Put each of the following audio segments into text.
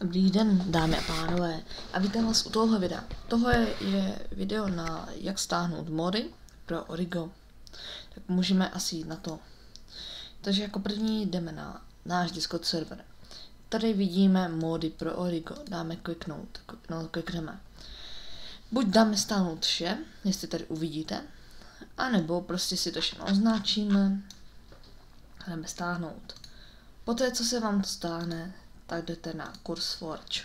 Dobrý den, dámy a pánové, a vítám vás u tohohle videa. Tohle je video na jak stáhnout mody pro Origo. Tak můžeme asi jít na to. Takže jako první jdeme na náš Discord server. Tady vidíme mody pro Origo, dáme klikneme. Buď dáme stáhnout vše, jestli tady uvidíte, anebo prostě si to všechno označíme a dáme stáhnout. Poté, co se vám to stáhne, tak jdete na CurseForge.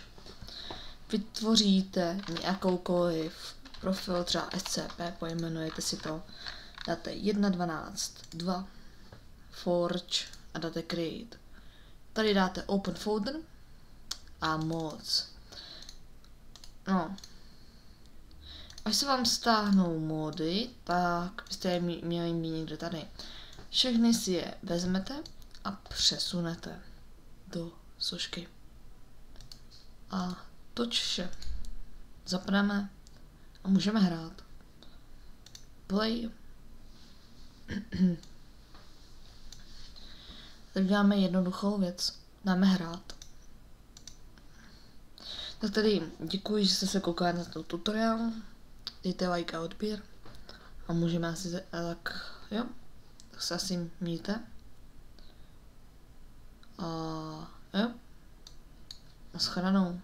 Vytvoříte nějakoukoliv profil, třeba SCP, pojmenujete si to, dáte 1.12.2 Forge a dáte Create. Tady dáte Open Folder a Mods. No. Až se vám stáhnou mody, tak byste je měli mít někde tady. Všechny si je vezmete a přesunete do sošky. A toč vše. Zapneme a můžeme hrát. Play. Teď dáme jednoduchou věc. Dáme hrát. Tak tedy děkuji, že jste se koukali na ten tutoriál. Dejte like a odběr. A můžeme asi tak, jo. Tak se asi mějte. A jo. Naschledanou.